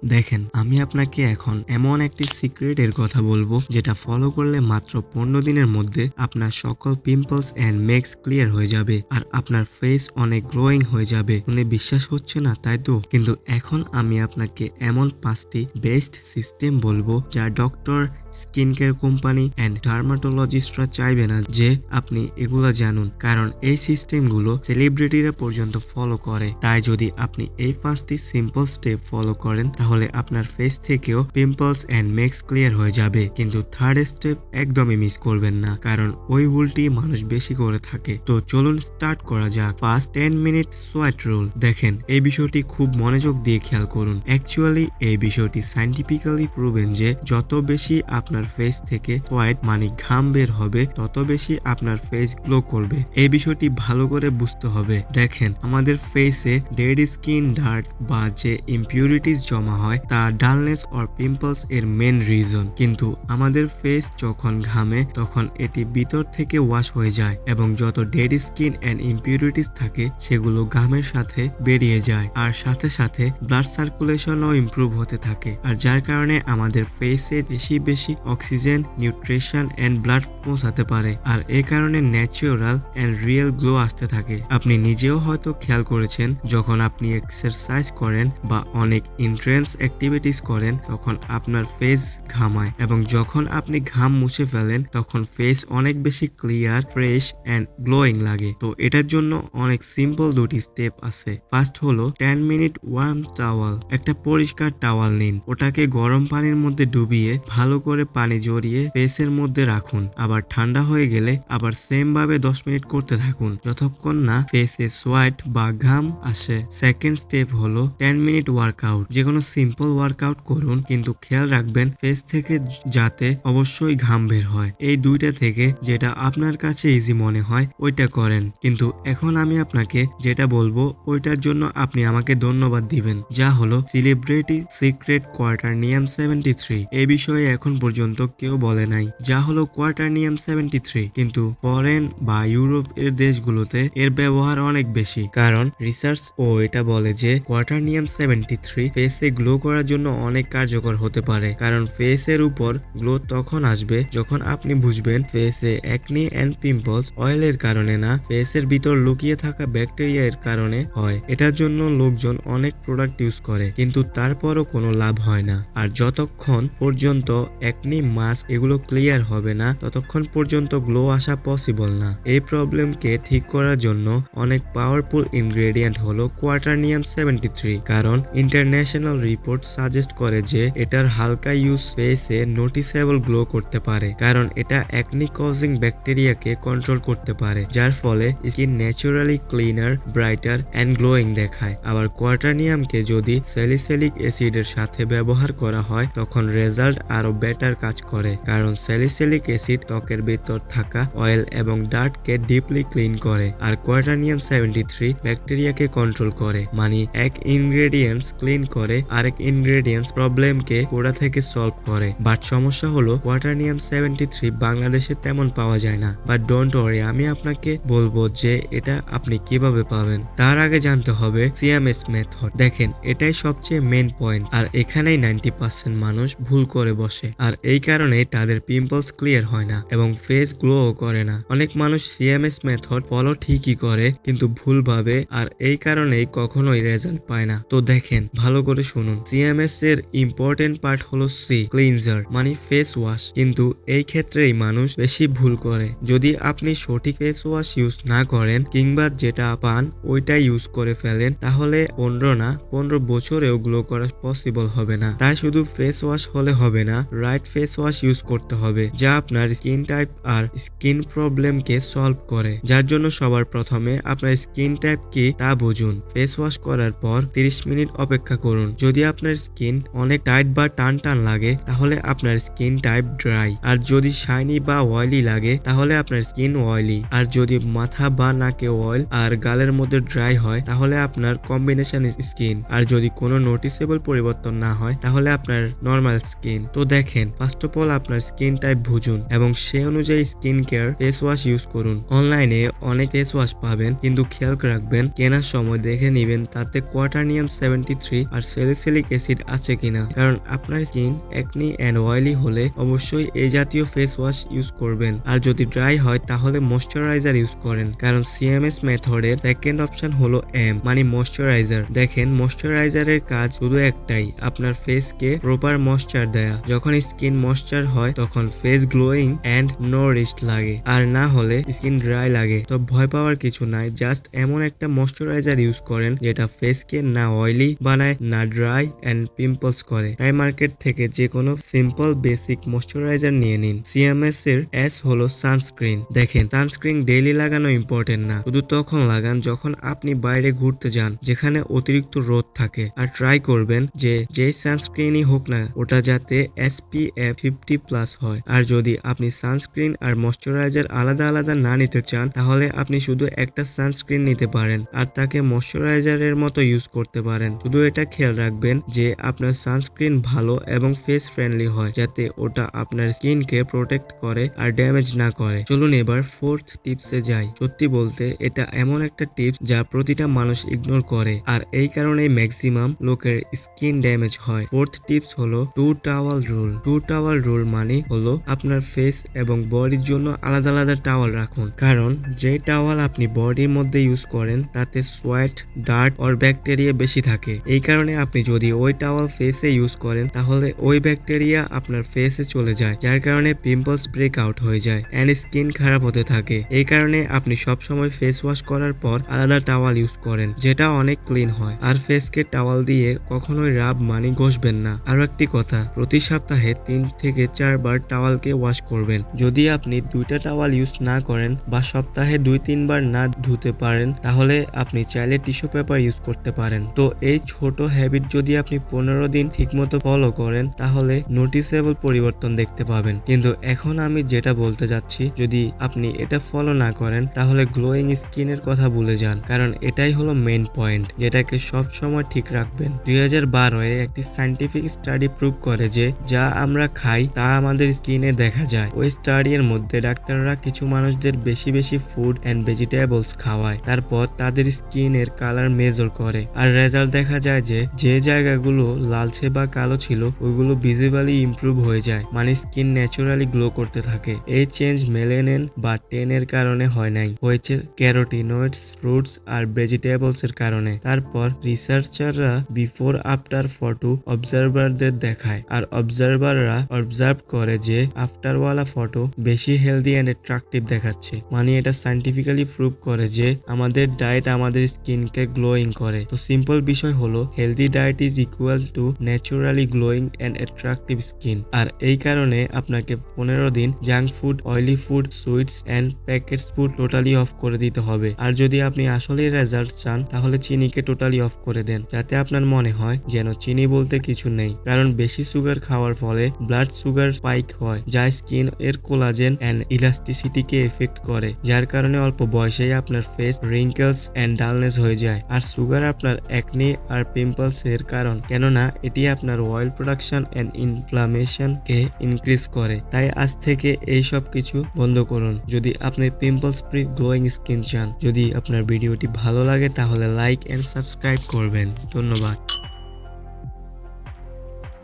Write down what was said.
দেখেন, আমি আপনাকে এখন এমন একটি সিক্রেটের কথা বলবো যেটা ফলো করলে মাত্র 15 দিনের মধ্যে আপনার সকল পিম্পলস এন্ড মেক্স ক্লিয়ার হয়ে যাবে আর আপনার ফেস অনেক গ্লোয়িং হয়ে যাবে। শুনে বিশ্বাস হচ্ছে না, তাই তো? কিন্তু এখন আমি আপনাকে এমন 5টি বেস্ট সিস্টেম বলবো যা doctor, skin care company and ডার্মাটোলজিস্টরা চাইবে না যে আপনি এগুলা জানুন, কারণ এই সিস্টেমগুলো সেলিব্রিটিরা পর্যন্ত ফলো করে। তাই যদি আপনি এই 5টি সিম্পল স্টেপ ফলো করেন তাহলে আপনার ফেস থেকেও পিম্পলস এন্ড মেক্স ক্লিয়ার হয়ে যাবে। কিন্তু থার্ড স্টেপ একদমই মিস করবেন না, কারণ ওই ভুলটি মানুষ বেশি করে থাকে। তো চলুন স্টার্ট করা যাক। First 10 minute sweat rule. দেখেন, এই বিষয়টি খুব মনোযোগ দিয়ে খেয়াল করুন। অ্যাকচুয়ালি এই বিষয়টি সাইন্টিফিক্যালি প্রুভেন যে যত বেশি আপনার ফেস থেকে সোয়েট মানে ঘাম বের হবে তত বেশি আপনার ফেস গ্লো করবে। এই বিষয়টি ভালো করে বুঝতে হবে। দেখেন, আমাদের ফেসে ডেড স্কিন, ডার্ট বা যে ইম্পিউরিটিস জমা হয় তা ডালনেস অর পিম্পলস এর মেন রিজন। কিন্তু আমাদের ফেস যখন ঘামে তখন এটি ভিতর থেকে ওয়াশ হয়ে যায় এবং যত ডেড স্কিন এন্ড ইম্পিউরিটিস থাকে সেগুলো ঘামের সাথে বেরিয়ে যায়, আর সাথে সাথে ব্লাড সার্কুলেশনও ইমপ্রুভ হতে থাকে, আর যার কারণে আমাদের ফেসে বেশি অক্সিজেন, নিউট্রিশন এন্ড ব্লাড পৌঁছাতে পারে, আর এই কারণে ন্যাচারাল এন্ড রিয়েল গ্লো আসতে থাকে। আপনি নিজেও হয়তো খেয়াল করেছেন, যখন আপনি এক্সারসাইজ করেন বা অনেক ইন্টেন্স অ্যাক্টিভিটিস করেন তখন আপনার ফেস ঘামায়, এবং যখন আপনি ঘাম মুছে ফেলেন তখন ফেস অনেক বেশি ক্লিয়ার, ফ্রেশ এন্ড গ্লোয়িং লাগে। তো এটার জন্য অনেক সিম্পল দুটি স্টেপ আছে। ফার্স্ট হলো 10 মিনিট ওয়ার্ম টাওয়াল। একটা পরিষ্কার টাওয়াল নিন, ওটাকে গরম পানির মধ্যে ডুবিয়ে ভালো করে পানি জড়িয়ে ফেসের মধ্যে রাখুন, আবার ঠান্ডা হয়ে গেলে আবার সেম ভাবে 10 মিনিট করতে থাকুন যতক্ষণ না ফেসে সোয়েট বা ঘাম আসে। সেকেন্ড স্টেপ হলো 10 মিনিট ওয়ার্কআউট। যে কোনো সিম্পল ওয়ার্কআউট করুন, কিন্তু খেয়াল রাখবেন ফেস থেকে যাতে অবশ্যই ঘাম বের হয়। এই দুইটা থেকে যেটা আপনার কাছে ইজি মনে হয় ওইটা করেন। কিন্তু এখন আমি আপনাকে যেটা বলবো ওইটার জন্য আপনি আমাকে ধন্যবাদ দিবেন, যা হলো সেলিব্রিটি সিক্রেট কোয়াটারনিয়াম 73। এই বিষয়ে এখন পর্যন্ত কেউ বলে নাই, যা হলো কোয়াটারনিয়াম 73। কিন্তু ফরেন বা ইউরোপ এর দেশগুলোতে এর ব্যবহার অনেক বেশি, কারণ রিসার্চ ও এটা বলে যে কোয়াটারনিয়াম 73 ফেসে গ্লো করার জন্য অনেক কার্যকর হতে পারে। কারণ ফেসের উপর গ্লো তখন আসবে যখন আপনি বুঝবেন ফেসে অ্যাকনি এন্ড পিম্পলস অয়েলের কারণে না, ফেসের ভিতর লুকিয়ে থাকা ব্যাকটেরিয়া এর কারণে হয়। এটার জন্য লোকজন অনেক প্রোডাক্ট ইউজ করে, কিন্তু তারপরও কোনো লাভ হয় না। আর যতক্ষণ পর্যন্ত অ্যাকনি, মাস্ক এগুলো ক্লিয়ার হবে না ততক্ষণ পর্যন্ত গ্লো আসা পসিবল না। এই প্রবলেমকে ঠিক করার জন্য অনেক পাওয়ারফুল ইনগ্রেডিয়েন্ট হলো কোয়াটারনিয়াম 73, কারণ ইন্টারন্যাশনাল রিপোর্ট সাজেস্ট করে যে এটার হালকা ইউজ ফেসে নোটিসেবল গ্লো করতে পারে, কারণ এটা অ্যাকনি কজিং ব্যাকটেরিয়াকে কন্ট্রোল করতে পারে, যার ফলে skin naturally cleaner, brighter and glowing দেখায়। আবার কোয়াটারনিয়ামকে যদি স্যালিসিলিক অ্যাসিডের সাথে ব্যবহার করা হয় তখন রেজাল্ট আরো বেটার কাজ করে, কারণ স্যালিসিলিক অ্যাসিড ত্বকের ভিতর থাকা অয়েল এবং ডার্টকে ডিপলি ক্লিন করে, আর কোয়াটারনিয়াম 73 ব্যাকটেরিয়াকে কন্ট্রোল করে। মানে এক ইনগ্রেডিয়েন্টস ক্লিন করে, আরেক ইনগ্রেডিয়েন্টস প্রবলেমকে গোড়া থেকে সলভ করে। বাট সমস্যা হলো কোয়াটারনিয়াম 73 বাংলাদেশে তেমন পাওয়া যায় না। বাট ডোন্ট ওয়ারি, আমি আপনাকে বলবো যে এটা আপনি কিভাবে পাবেন। তার আগে জানতে হবে সিএমএস মেথড। দেখেন, এটাই সবচেয়ে মেন পয়েন্ট, আর এখানেই 90% মানুষ ভুল করে বসে, আর এই কারণেই তাদের পিম্পলস ক্লিয়ার হয় না এবং ফেস গ্লো করে না। অনেক মানুষ সিএমএস মেথড ফলো ঠিকই করে কিন্তু ভুলভাবে, আর এই কারণেই কখনোই রেজাল্ট পায় না। তো দেখেন, ভালো করে শুনুন। সিএমএস এর ইম্পর্টেন্ট পার্ট হলো সি, ক্লিনজার মানে ফেস ওয়াশ, কিন্তু এই ক্ষেত্রেই মানুষ বেশি ভুল করে। যদি আপনি সঠিক ফেস ওয়াশ ইউজ না করেন কিংবা যেটা পান ওইটা ইউজ করে ফেলেন তাহলে 15 বছরেও গ্লো করা পসিবল হবে না। তাই শুধু ফেস ওয়াশ হলে হবে না, রাইট ফেস ওয়াশ ইউজ করতে হবে যা আপনার স্কিন টাইপ আর স্কিন প্রবলেমকে সলভ করে। যার জন্য সবার প্রথমে আপনার স্কিন টাইপ কি তা বুঝুন। ফেস ওয়াশ করার পর 30 মিনিট অপেক্ষা করুন। যদি আপনার স্কিন অনেক টাইট বা টান টান লাগে তাহলে আপনার স্কিন টাইপ ড্রাই, আর যদি শাইনি বা অয়েলি লাগে তাহলে আপনার স্কিন অয়েলি, আর যদি মাথা বা নাকে অয়েল আর গালের মধ্যে ড্রাই হয় তাহলে আপনার কম্বিনেশন স্কিন, আর যদি কোনো নোটিসেবল পরিবর্তন না হয় তাহলে আপনার নর্মাল স্কিন। তো দেখেন, ফার্স্ট অফ অল আপনার স্কিন টাইপ বুঝুন এবং সে অনুযায়ী skin care face wash use করুন। অনলাইনে অনেক ফেস ওয়াশ পাবেন, কিন্তু খেয়াল রাখবেন কেনার সময় দেখে নিবেন তাতে কোয়াটারনিয়াম 73 আর স্যালিসিলিক অ্যাসিড আছে কিনা, কারণ আপনার স্কিন একনি এন্ড অয়েলি হলে অবশ্যই এই জাতীয় ফেস ওয়াশ ইউজ করবেন। আর যদি ড্রাই হয় তাহলে ময়শ্চারাইজার ইউজ করেন, কারণ সিএমএস মেথডের সেকেন্ড অপশন হলো এম মানে ময়শ্চারাইজার। দেখেন ময়শ্চারাইজারের কাজ শুধু একটাই, আপনার ফেসকে প্রপার ময়শ্চার দেয়া। যখন স্কিন ময়শ্চার হয় তখন ফেস গ্লোয়িং এন্ড নোরিশড লাগে, আর না হলে স্কিন ড্রাই লাগে। তো ভয় পাওয়ার কিছু নাই, জাস্ট এমন একটা ময়শ্চারাইজার ইউজ করেন যেটা ফেসকে না অয়েলি বানায় না ড্রাই এন্ড পিম্পলস করে। তাই মার্কেট থেকে যে কোনো সিম্পল বেসিক ময়শ্চারাইজার নিয়ে নিন। সিএমএস এর এস হলো সানস্ক্রিন। দেখেন সানস্ক্রিন ডেইলি লাগানো ইম্পর্টেন্ট না, শুধু তখন লাগান যখন আপনি বাইরে ঘুরতে যান যেখানে অতিরিক্ত রোদ থাকে। আর ট্রাই করবেন যে সানস্ক্রিনই হোক না ওটা যাতে SPF 50+ হয়। আর যদি আপনি সানস্ক্রিন আর ময়শ্চারাইজার আলাদা আলাদা না নিতে চান তাহলে আপনি শুধু একটা সানস্ক্রিন নিতে পারেন আর তাকে ময়শ্চারাইজারের মতো ইউজ করতে পারেন। শুধু এটা খেয়াল রাখবেন যে আপনার সানস্ক্রিন ভালো এবং ফেস ফ্রেন্ডলি হয়, যাতে ওটা আপনার স্কিনকে প্রোটেক্ট করে আর ড্যামেজ না করে। চলুন এবার ফোর্থ টিপসে যাই। সত্যি বলতে এটা এমন একটা টিপস যা প্রতিটা মানুষ ইগনোর করে, আর এই কারণেই ম্যাক্সিমাম লোকের স্কিন ড্যামেজ হয়। ফোর্থ টিপস হলো 2 টাওয়াল রুল। 2 টাওয়াল রুল মানে হলো আপনার ফেস এবং বডির জন্য আলাদা আলাদা টাওয়াল রাখুন, কারণ যে টাওয়াল আপনি বডির মধ্যে ইউজ করেন তাতে সোয়েট, ডার্ট আর ব্যাকটেরিয়া বেশি থাকে। এই কারণে আপনি যদি ওই টাওয়াল ফেসে ইউজ করেন তাহলে ওই ব্যাকটেরিয়া আপনার ফেসে চলে যায়, যার কারণে পিম্পলস ব্রেক আউট হয়ে যায় এন্ড স্কিন খারাপ হতে থাকে। এই কারণে আপনি সবসময় ফেস ওয়াশ করার পর আলাদা টাওয়াল ইউজ করেন, যেটা অনেক ক্লিন হয়। আর ফেসকে টাওয়াল দিয়ে কখনোই রাব মানে ঘষবেন না। আরো একটি কথা, প্রতি সপ্তাহে 3 থেকে 4 বার টাওয়ালকে ওয়াশ করবেন। যদি আপনি 2টা টাওয়াল ইউজ না করেন বা সপ্তাহে 2-3 বার না ধুতে পারেন তাহলে আপনি চাইলে টিস্যু পেপার ইউজ করতে পারেন। তো এই ছোট হ্যাবিট যদি আপনি 15 দিন ঠিকমতো ফলো করেন তাহলে নোটিসেবল পরিবর্তন দেখতে পাবেন। কিন্তু এখন আমি যেটা বলতে যাচ্ছি, যদি আপনি এটা ফলো না করেন তাহলে গ্লোয়িং স্কিনের কথা ভুলে যান, কারণ এটাই হলো মেইন পয়েন্ট যেটাকে সব সময় ঠিক রাখবেন। 2012-এ একটি সায়েন্টিফিক স্টাডি প্রুভ করে যে যা আমরা খাই তা আমাদের স্কিনে দেখা যায়। ওই স্টাডি এর মধ্যে ডাক্তাররা কিছু মানুষদের বেশি বেশি ফুড এন্ড ভেজিটেবলস খাওয়ায়, তারপর তাদের স্কিনের কালার মেজার করে, আর রেজাল্ট দেখা যায় যে জায়গাগুলো লালচে বা কালো ছিল ওইগুলো ভিজিবলি ইমপ্রুভ হয়ে যায়, মানে স্কিন ন্যাচারালি গ্লো করতে থাকে। এই চেঞ্জ মেলানিন বা টেন এর কারণে হয় নাই, হয়েছে ক্যারোটিনয়েডস, ফ্রুটস আর ভেজিটেবলস এর কারণে। তারপর রিসার্চাররা বিফোর আফটার ফটো অবজারভারদের দেখায়, আর অবজারভাররা অবজার্ভ করে যে আফটারওয়ালা ফটো বেশি হেলদি এন্ড অ্যাট্রাকটিভ দেখাচ্ছে। মানে এটা সায়েন্টিফিক্যালি প্রুভ করে যে আমাদের ডায়েট আমাদের স্কিনকে গ্লোয়িং করে। তো সিম্পল বিষয় হলো healthy diet is equal to naturally glowing and attractive skin. আর এই কারণে আপনাকে 15 দিন junk food, oily food, sweets and packets food totally off করে দিতে হবে। আর যদি আপনি আসলেই রেজাল্ট চান তাহলে চিনিকে টোটালি অফ করে দেন, যাতে আপনার মনে হয় যেন চিনি বলতে কিছু নেই। কারণ বেশি সুগার খাওয়ার ফলে ব্লাড সুগার স্পাইক হয়, যা স্কিন এর কোলাজেন এন্ড ইলাস্টিসিটিকে এফেক্ট করে, যার কারণে অল্প বয়সেই আপনার ফেস রিঙ্কেলস এন্ড ডালনেস হয়ে যায়। আর সুগার আপনার একনি আর পিম্পলস এর কারণ, কেননা এটি আপনার অয়েল প্রোডাকশন এন্ড ইনফ্লামেশন কে ইনক্রিজ করে। তাই আজ থেকে এই সব কিছু বন্ধ করুন যদি আপনি পিম্পলস ফ্রি গ্লোয়িং স্কিন চান। যদি আপনার ভিডিওটি ভালো লাগে তাহলে লাইক এন্ড সাবস্ক্রাইব করবেন। ধন্যবাদ।